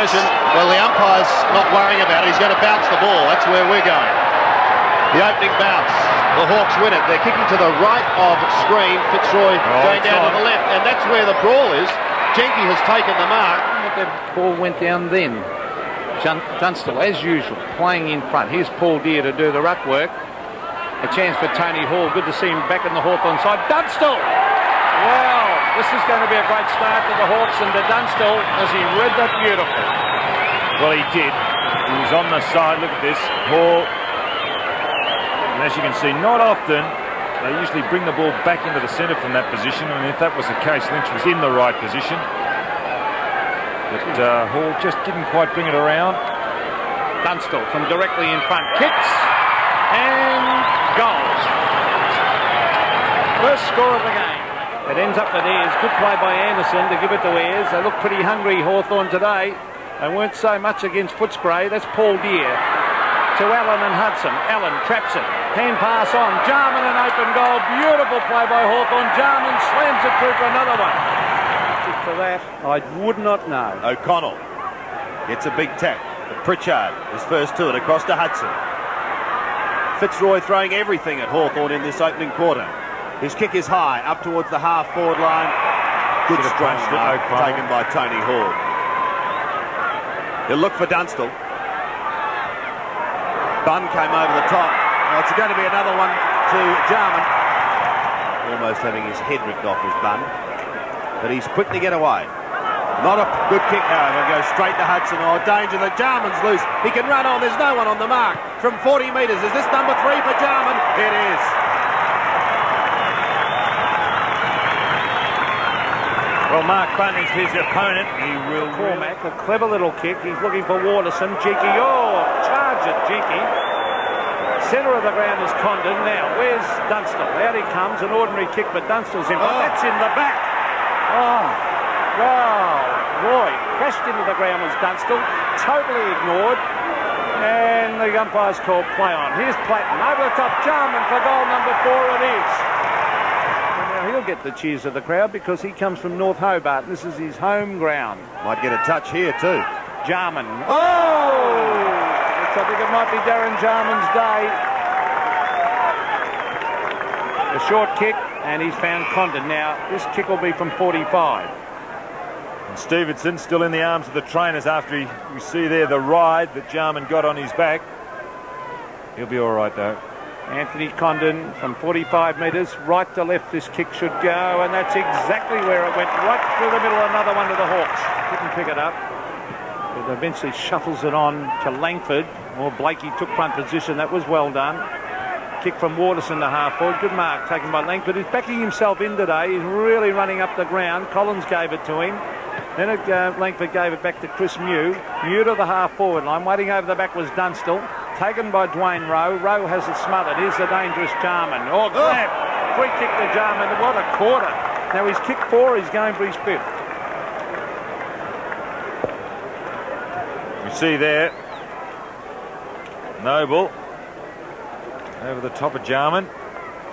decision. Well, the umpire's not worrying about it. He's going to bounce the ball. That's where we're going. The opening bounce. The Hawks win it. They're kicking to the right of screen. Fitzroy going down to the left, and that's where the brawl is. Jenke has taken the mark. The ball went down then. Dunstall, as usual, playing in front. Here's Paul Deere to do the ruck work. A chance for Tony Hall. Good to see him back in the Hawthorn side. Dunstall! Well, this is going to be a great start to the Hawks and to Dunstall as he read that beautifully. Well, he did. He was on the side. Look at this. Hall. And as you can see, not often they usually bring the ball back into the centre from that position. And if that was the case, Lynch was in the right position. But Hall just didn't quite bring it around. Dunstall from directly in front. Kicks and goals. First score of the game. It ends up with Ayres. Good play by Anderson to give it to Ayres. They look pretty hungry, Hawthorn, today. They weren't so much against Fitzroy. That's Paul Deere to Allen and Hudson. Allen traps it. Hand pass on. Jarman an open goal. Beautiful play by Hawthorn. Jarman slams it through for another one. For that, I would not know. O'Connell gets a big tap. Pritchard is first to it across to Hudson. Fitzroy throwing everything at Hawthorn in this opening quarter. His kick is high, up towards the half-forward line. Good strong mark taken by Tony Hall. He'll look for Dunstall. Bunn came over the top. Well, it's going to be another one to Jarman. Almost having his head ripped off his Bunn. But he's quick to get away. Not a good kick, however. Goes straight to Hudson. Oh, danger. The Jarman's loose. He can run on. There's no one on the mark. From 40 metres. Is this number 3 for Jarman? It is. Well, Mark Bunn is his opponent. He will... Cormac, a clever little kick. He's looking for Waterson. Jenke. Oh, charge it, Jenke. Centre of the ground is Condon. Now, where's Dunstall? Out he comes. An ordinary kick, but Dunstall's in. But that's in the back. Oh, wow. Roy crashed into the ground was Dunstall. Totally ignored. And the umpire's called play on. Here's Platten. Over the top. Jarman for goal number 4 it is. He'll get the cheers of the crowd because he comes from North Hobart and this is his home ground. Might get a touch here too. Jarman. Oh! I think it might be Darren Jarman's day. A short kick and he's found Condon. Now this kick will be from 45. And Stevenson still in the arms of the trainers after you see there the ride that Jarman got on his back. He'll be all right though. Anthony Condon from 45 metres, right to left this kick should go, and that's exactly where it went, right through the middle, another one to the Hawks. Couldn't pick it up, but eventually shuffles it on to Langford, or Blakey took front position, that was well done. Kick from Waterson to half forward, good mark taken by Langford, who's backing himself in today, he's really running up the ground, Collins gave it to him. Then Langford gave it back to Chris Mew. Mew to the half-forward line. Waiting over the back was Dunstall. Taken by Dwayne Rowe. Rowe has it smothered. Here's the dangerous Jarman. Oh, grab. Free kick to Jarman. What a quarter. Now he's kicked 4. He's going for his 5th. You see there, Noble over the top of Jarman.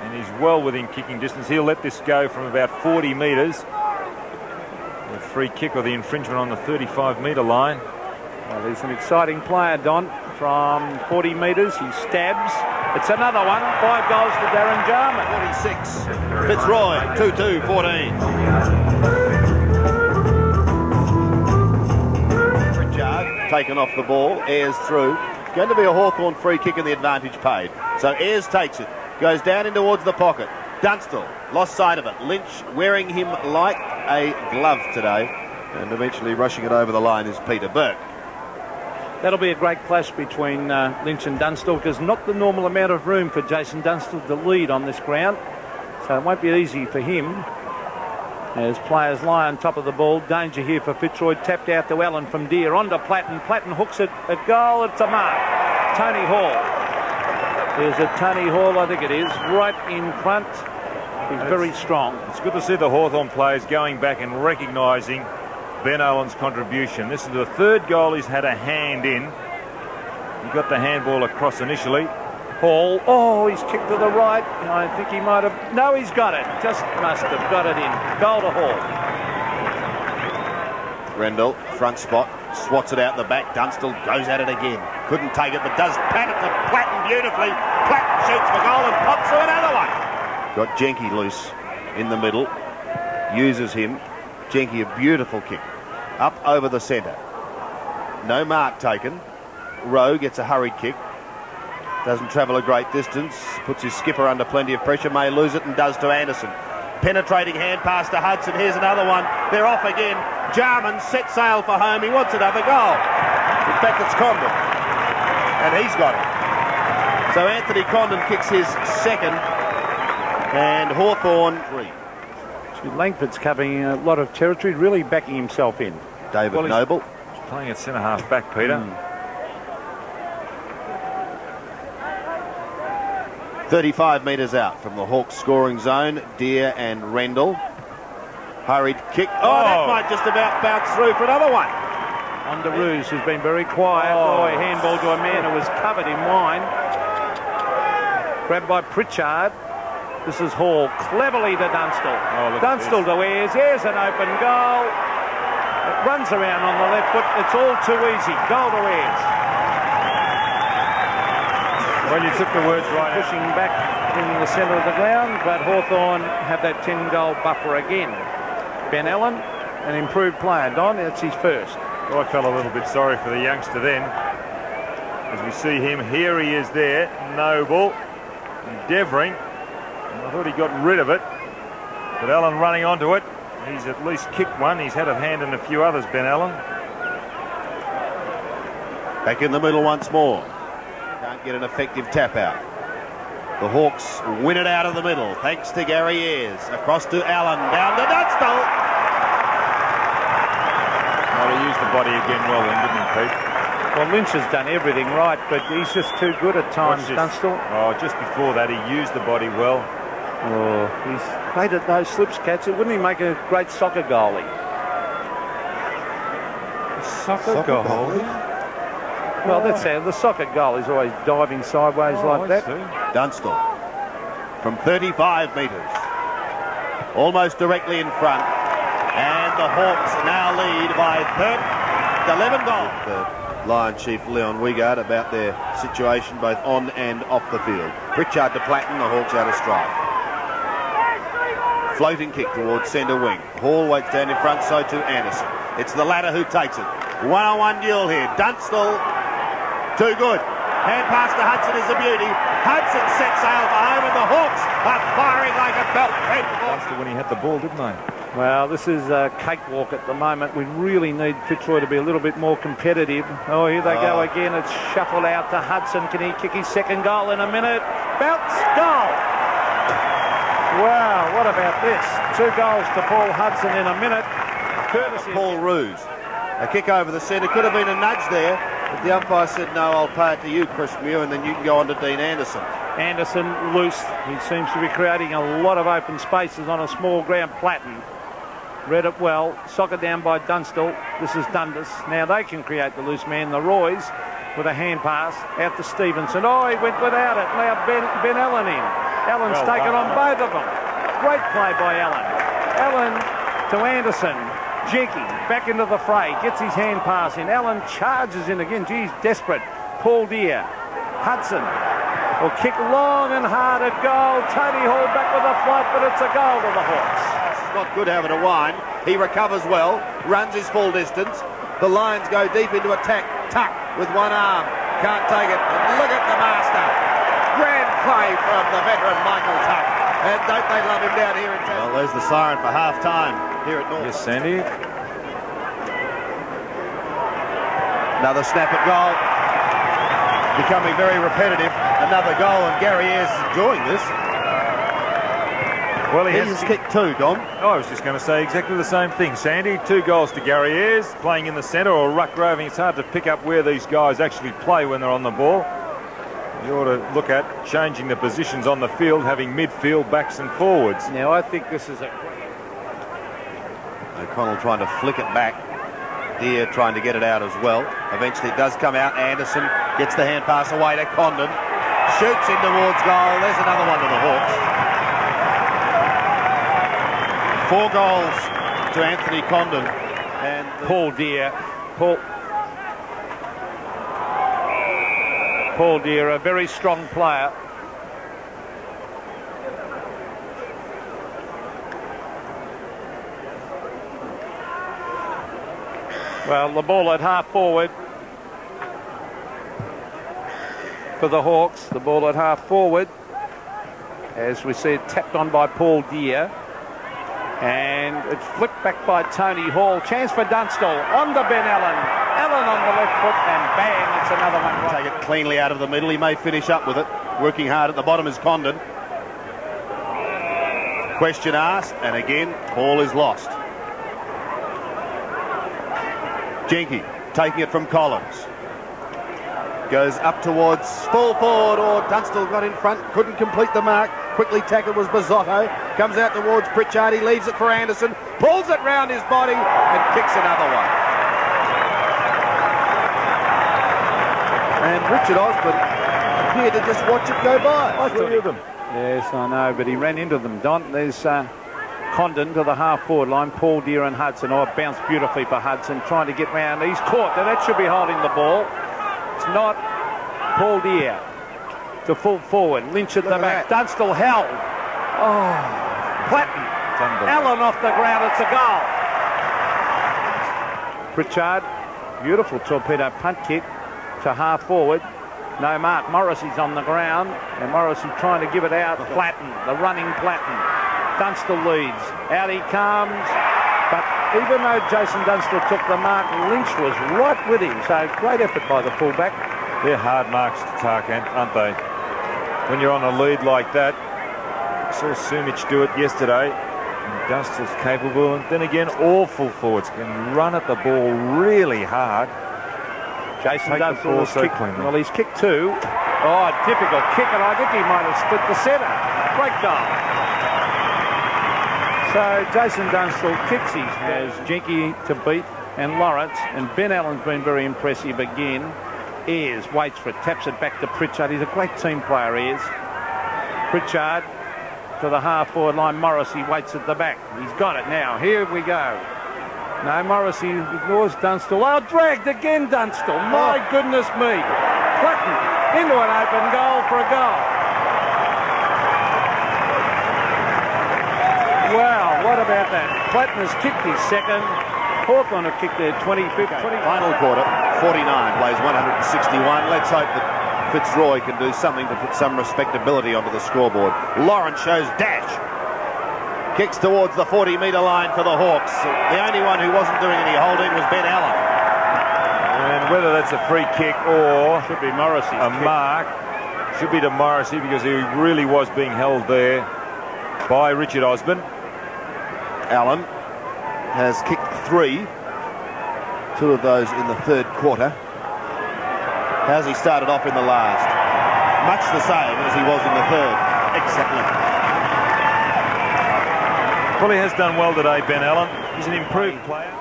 And he's well within kicking distance. He'll let this go from about 40 metres. The free kick or the infringement on the 35-metre line. Well, he's an exciting player, Don. From 40 metres, he stabs. It's another one. 5 goals for Darren Jarman. 46. Fitzroy, 2-2-14. Pritchard taken off the ball. Ayres through. Going to be a Hawthorn free kick and the advantage paid. So Ayres takes it. Goes down in towards the pocket. Dunstall lost sight of it. Lynch wearing him like a glove today. And eventually rushing it over the line is Peter Burke. That'll be a great clash between Lynch and Dunstall because not the normal amount of room for Jason Dunstall to lead on this ground. So it won't be easy for him. As players lie on top of the ball. Danger here for Fitzroy. Tapped out to Allen from Deere. On to Platten. Platten hooks it at goal. It's a mark. Tony Hall. There's a Tony Hall, I think it is, right in front. He's very strong. It's good to see the Hawthorn players going back and recognising Ben Owen's contribution. This is the 3rd goal he's had a hand in. He got the handball across initially. Hall. Oh, he's kicked to the right. I think he might have... No, he's got it. Just must have got it in. Goal to Hall. Rendell, front spot. swats it out the back. Dunstall goes at it again. Couldn't take it, but does pat it to Platten beautifully. Platten shoots for goal and pops through another one. Got Jenke loose in the middle. Uses him. Jenke, a beautiful kick. Up over the centre. No mark taken. Rowe gets a hurried kick. Doesn't travel a great distance. Puts his skipper under plenty of pressure. May lose it and does to Anderson. Penetrating hand pass to Hudson. Here's another one. They're off again. Jarman set sail for home. He wants another goal. In fact, it's Condon. And he's got it. So Anthony Condon kicks his second. And Hawthorn 3. Langford's covering a lot of territory, really backing himself in. David Noble. Playing at centre-half back, Peter. 35 metres out from the Hawks scoring zone. Deer and Rendell. Hurried kick. Oh, that might just about bounce through for another one. Underoos, who's been very quiet. Oh, a handball to a man who was covered in wine. Grabbed by Pritchard. This is Hall. Cleverly to Dunstall. Dunstall to Ayres. Here's an open goal. It runs around on the left foot. It's all too easy. Goal to Ayres. Well, you took the words right out. Pushing back in the centre of the ground, but Hawthorn have that 10-goal buffer again. Ben Allen, an improved player. Don, it's his first. I felt a little bit sorry for the youngster then. As we see him, here he is there. Noble, endeavouring. I thought he got rid of it. But Allen running onto it. He's at least kicked one. He's had a hand in a few others, Ben Allen. Back in the middle once more. Can't get an effective tap out. The Hawks win it out of the middle, thanks to Gary Ayres. Across to Allen, down to Dunstall. Well, he used the body again well then, didn't he, Pete? Well, Lynch has done everything right, but he's just too good at times, Dunstall. Oh, just before that, he used the body well. Oh, he's great at those slips, Cats. Wouldn't he make a great soccer goalie? Soccer goalie? Well, that's how the soccer goal is always diving sideways like that. Dunstall from 35 metres. Almost directly in front. And the Hawks now lead by 11 goals. The Lion Chief Leon Wigard about their situation both on and off the field. Pritchard to Platten, the Hawks out of stride. Floating kick towards centre wing. Hall waits down in front, so too Anderson. It's the latter who takes it. One-on-one duel here. Dunstall, too good. Hand pass to Hudson is a beauty. Hudson set sail for home and the Hawks are firing like a belt. Dunstall when he had the ball, didn't they? Well, this is a cakewalk at the moment. We really need Fitzroy to be a little bit more competitive. Oh, here they go again. It's shuffled out to Hudson. Can he kick his second goal in a minute? Bounce, goal! Wow, what about this? 2 goals to Paul Hudson in a minute. Courtesy Paul Roos. A kick over the centre. Could have been a nudge there. But the umpire said, no, I'll pay it to you, Chris Mew, and then you can go on to Dean Anderson. Anderson loose. He seems to be creating a lot of open spaces on a small ground. Platten read it well. Soccer down by Dunstall. This is Dundas. Now they can create the loose man. The Roys with a hand pass out to Stevenson. Oh, he went without it. Now Ben Allen in. Allen's taken on both of them. Great play by Allen. Allen to Anderson. Jenke back into the fray, gets his hand pass in. Allen charges in again. Geez, desperate. Paul Deer. Hudson will kick long and hard at goal. Tony Hall back with a float, but it's a goal to the Hawks. It's not good having a whine. He recovers well, runs his full distance. The Lions go deep into attack. Tuck with one arm. Can't take it. And look at the master. Grand play from the veteran Michael Tuck. And don't they love him down here in town? Well, there's the siren for half-time here at North. Yes, Sandy. Another snap at goal. Becoming very repetitive. Another goal, and Gary Ayres is enjoying this. Well, he has kicked 2, Dom. I was just going to say exactly the same thing, Sandy. 2 goals to Gary Ayres, playing in the centre or ruck roving. It's hard to pick up where these guys actually play when they're on the ball. You ought to look at changing the positions on the field, having midfield, backs and forwards. Now, I think this is a... O'Connell trying to flick it back. Deer trying to get it out as well. Eventually it does come out. Anderson gets the hand pass away to Condon. Shoots in towards goal. There's another one to the Hawks. 4 goals to Anthony Condon. And Paul Deer. Paul Paul Deere, a very strong player. Well, the ball at half forward for the Hawks. The ball at half forward, as we see it tapped on by Paul Deere. And it's flicked back by Tony Hall. Chance for Dunstall. On to Ben Allen. Allen on the left foot, and bang, it's another one. Right. Take it cleanly out of the middle. He may finish up with it. Working hard at the bottom is Condon. Question asked, and again, ball is lost. Jenke taking it from Collins. Goes up towards full forward, or Dunstall got in front, couldn't complete the mark. Quickly tackled was Bizzotto. Comes out towards Pritchard. He leaves it for Anderson. Pulls it round his body and kicks another one. And Richard Osborne appeared to just watch it go by. Three of them. Yes, I know, but he ran into them, Don. There's Condon to the half-forward line. Paul Deere and Hudson. Oh, it bounced beautifully for Hudson, trying to get round. He's caught. Now, that should be holding the ball. It's not. Paul Deere to full forward. Lynch at the back. Dunstall held. Oh, Platten. Allen off the ground. It's a goal. Pritchard. Beautiful torpedo punt kick to half forward. No mark. Morrissey's on the ground, and Morrissey trying to give it out. Platten, the running Platten. Dunstall leads. Out he comes. But even though Jason Dunstall took the mark, Lynch was right with him. So great effort by the fullback. They're hard marks to target, aren't they? When you're on a lead like that, I saw Sumich do it yesterday. And Dunstall's capable, and then again, all full forwards can run at the ball really hard. Jason Dunstall has kicked. Well, he's kicked two. Oh, difficult kick, and I think he might have split the centre. Great goal. So Jason Dunstall kicks his has Jenke to beat, and Lawrence, and Ben Allen's been very impressive again. Ayres waits for it, taps it back to Pritchard. He's a great team player, Ayres. Pritchard to the half-forward line. Morrissey waits at the back. He's got it now. Here we go. No, Morrissey ignores Dunstall. Oh, dragged again, Dunstall. My goodness me. Platten into an open goal for a goal. Wow, what about that? Platten has kicked his second. Hawthorn have kicked their 25th. Final quarter, 49 plays 161. Let's hope that Fitzroy can do something to put some respectability onto the scoreboard. Lawrence shows dash. Kicks towards the 40-metre line for the Hawks. The only one who wasn't doing any holding was Ben Allen. And whether that's a free kick or should be Morrissey a mark, should be to Morrissey, because he really was being held there by Richard Osborne. Allen has kicked three. Two of those in the third quarter. How's he started off in the last? Much the same as he was in the third. Excellent. Well, he has done well today, Ben Allen. He's an improved player.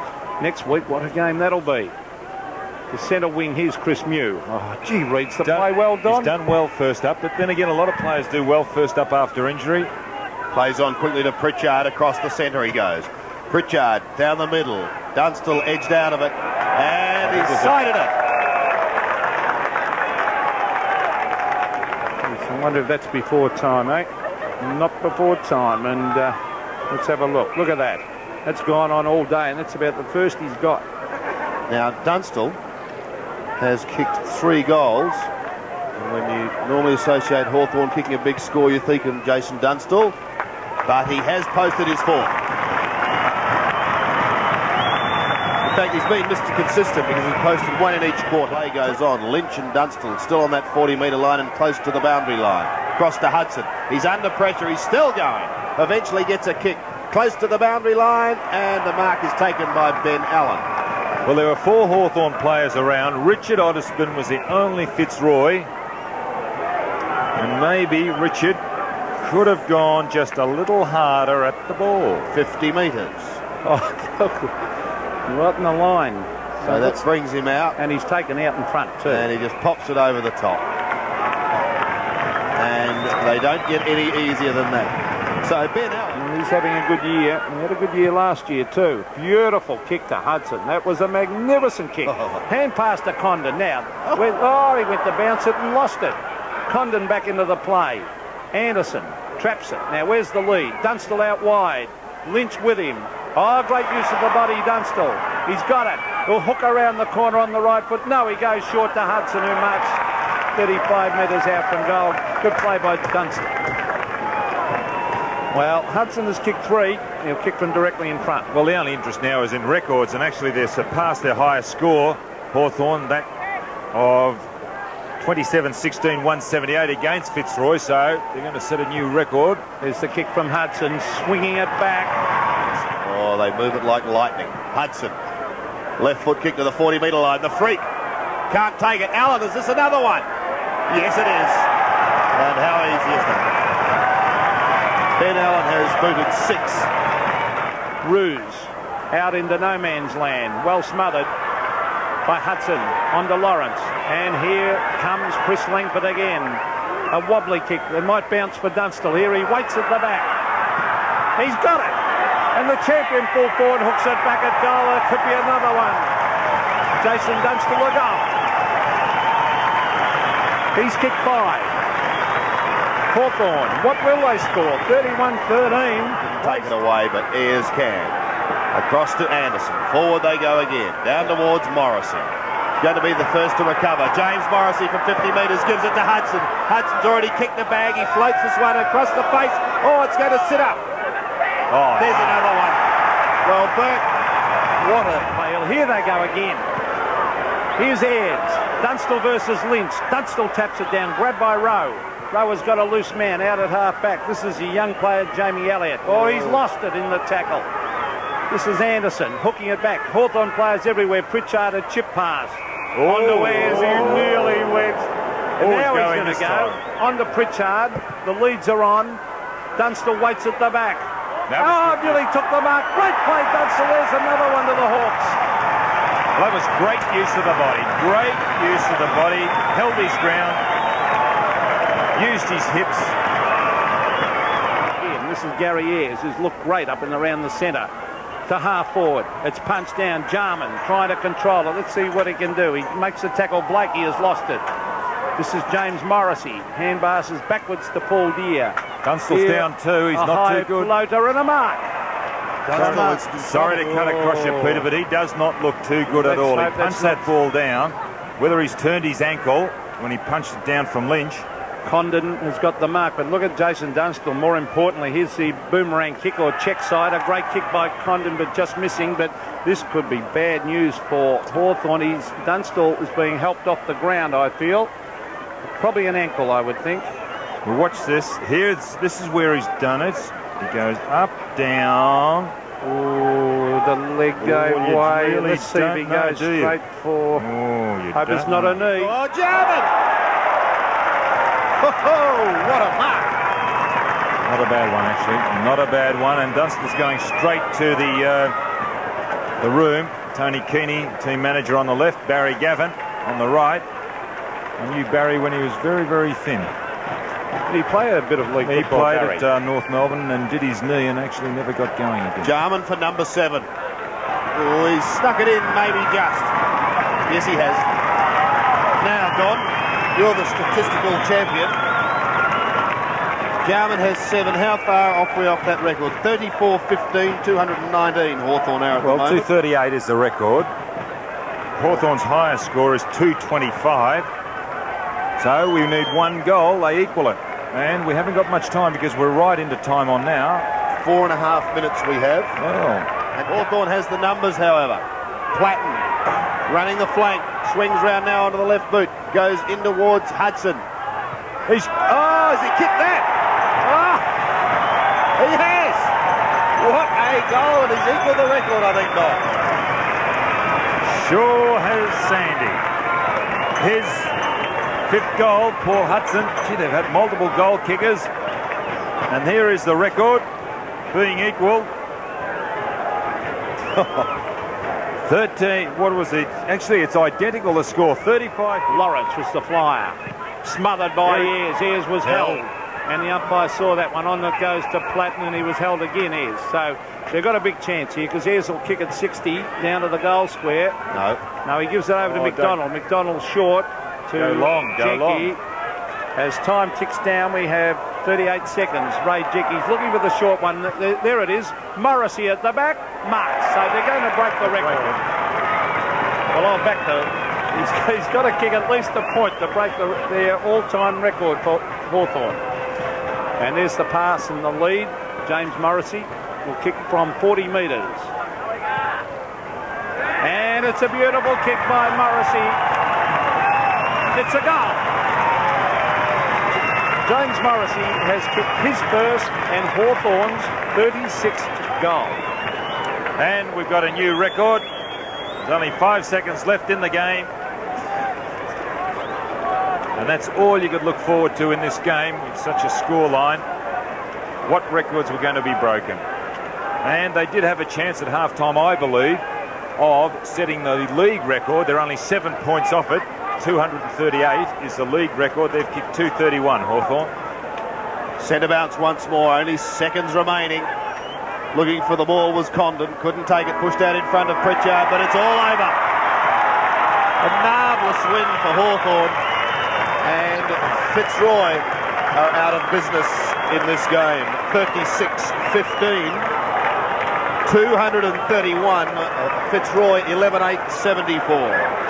Next week, what a game that'll be. The centre wing, here's Chris Mew. Oh, gee, reads the play well, Don. He's done well first up, but then again, a lot of players do well first up after injury. Plays on quickly to Pritchard. Across the centre he goes. Pritchard down the middle. Dunstall edged out of it, and he's sighted it. I wonder if that's before time, eh? Not before time, and let's have a look. Look at that. That's gone on all day, and that's about the first he's got. Now, Dunstall has kicked 3 goals. And when you normally associate Hawthorn kicking a big score, you think of Jason Dunstall. But he has posted his fourth. In fact, he's been Mr. Consistent because he's posted 1 in each quarter. Play goes on. Lynch and Dunstall still on that 40-metre line and close to the boundary line. Cross to Hudson. He's under pressure. He's still going. Eventually gets a kick close to the boundary line, and the mark is taken by Ben Allen. Well, there were 4 Hawthorn players around. Richard Osborne was the only Fitzroy. And maybe Richard could have gone just a little harder at the ball. 50 metres. Oh, right in the line. So that brings him out. And he's taken out in front too. And he just pops it over the top. And they don't get any easier than that. So Ben Allen. He's having a good year. He had a good year last year too. Beautiful kick to Hudson. That was a magnificent kick. Hand pass to Condon now. He went to bounce it and lost it. Condon back into the play. Anderson traps it. Now where's the lead? Dunstall out wide. Lynch with him. Oh, great use of the body, Dunstall. He's got it. He'll hook around the corner on the right foot. No, he goes short to Hudson, who marks 35 metres out from goal. Good play by Dunstall. Well, Hudson has kicked 3. He'll kick from directly in front. Well, the only interest now is in records, and actually they've surpassed their highest score, Hawthorn, that of 27-16-178 against Fitzroy, so they're going to set a new record. There's the kick from Hudson, swinging it back. Oh, they move it like lightning. Hudson, left foot kick to the 40-metre line. The freak can't take it. Allen, is this another one? Yes, it is. And how easy is that? Ben Allen has booted 6. Ruse out into no man's land. Well smothered by Hudson onto Lawrence. And here comes Chris Langford again. A wobbly kick that might bounce for Dunstall. Here he waits at the back. He's got it. And the champion full forward hooks it back at goal. It could be another one. Jason Dunstall a goal. He's kicked 5. Hawthorn, what will they score? 31-13. Take it away, but Ayres can. Across to Anderson. Forward they go again. Down towards Morrissey. Going to be the first to recover. James Morrissey from 50 metres gives it to Hudson. Hudson's already kicked the bag. He floats this one across the face. Oh, it's going to sit up. Oh, there's another one. Well, Burke, what a fail. Here they go again. Here's Ayres. Dunstall versus Lynch. Dunstall taps it down. Grabbed by Rowe. Rowe has got a loose man out at half back. This is a young player, Jamie Elliott. Oh, he's lost it in the tackle. This is Anderson hooking it back. Hawthorn players everywhere. Pritchard a chip pass. On to Ayres, who nearly went. And now he's going to go. On to Pritchard. The leads are on. Dunstall waits at the back. Nearly took the mark. Great play, Dunstall. There's another one to the Hawks. Well, that was great use of the body. Great use of the body. Held his ground. Used his hips. And this is Gary Ayres, who's looked great up and around the centre. To half forward. It's punched down. Jarman trying to control it. Let's see what he can do. He makes the tackle. Blakey has lost it. This is James Morrissey. Hand passes backwards to Paul Deere. Dunstall's down 2. He's not too good. Floater and a mark. Sorry to cut across you, Peter, but he does not look too good at all. He punched that ball down. Whether he's turned his ankle when he punched it down from Lynch. Condon has got the mark, but look at Jason Dunstall. More importantly, here's the boomerang kick or check side. A great kick by Condon, but just missing. But this could be bad news for Hawthorn. Dunstall is being helped off the ground, I feel. Probably an ankle, I would think. Well, watch this. This is where he's done it. He goes up, down. Oh, the leg gave way. Really Let's see if he goes straight for... Hope it's not a knee. Oh, Jarman! Oh, what a mark! Not a bad one, actually. Not a bad one. And Dunstall's going straight to the room. Tony Keeney, team manager on the left. Barry Gavin on the right. I knew Barry when he was very, very thin. He played a bit of league football, He played at North Melbourne and did his knee and actually never got going again. Jarman for number 7. Oh, he's stuck it in, maybe just. Yes, he has. Now, Don. You're the statistical champion. Jarman has 7. How far off we off that record? 34-15, 219 Hawthorn are at the moment. Well, 238 is the record. Hawthorn's highest score is 225. So we need 1 goal. They equal it. And we haven't got much time because we're right into time on now. 4.5 minutes we have. Oh. And Hawthorn has the numbers, however. Platten running the flank. Swings round now onto the left boot. Goes in towards Hudson. Has he kicked that? He has. What a goal, and he's equalled the record, I think, Doc. Sure has Sandy. His 5th goal, Paul Hudson. Gee, they've had multiple goal kickers. And here is the record being equal. 13, what was it? Actually, it's identical, the score. 35. Lawrence was the flyer. Smothered by Ayres. Ayres was held. and the umpire saw that one on. That goes to Platten, and he was held again, Ayres. So they've got a big chance here because Ayres will kick at 60 down to the goal square. No, he gives it over to McDonald. McDonald short to Jenke. As time ticks down, we have 38 seconds. Ray Jenkie's looking for the short one. There it is. Morrissey at the back. Marks. So they're going to break the record. Well, I'm back to... He's got to kick at least a point to break their all-time record for Hawthorn. And there's the pass and the lead. James Morrissey will kick from 40 metres. And it's a beautiful kick by Morrissey. It's a goal. James Morrissey has kicked his first and Hawthorn's 36th goal. And we've got a new record. There's only 5 seconds left in the game. And that's all you could look forward to in this game with such a scoreline. What records were going to be broken. And they did have a chance at halftime, I believe, of setting the league record. They're only 7 points off it. 238 is the league record. They've kicked 231, Hawthorn. Centre bounce once more, only seconds remaining. Looking for the ball was Condon, couldn't take it, pushed out in front of Pritchard, but it's all over. A marvellous win for Hawthorn, and Fitzroy are out of business in this game. 36-15, 231, Fitzroy 11-8-74.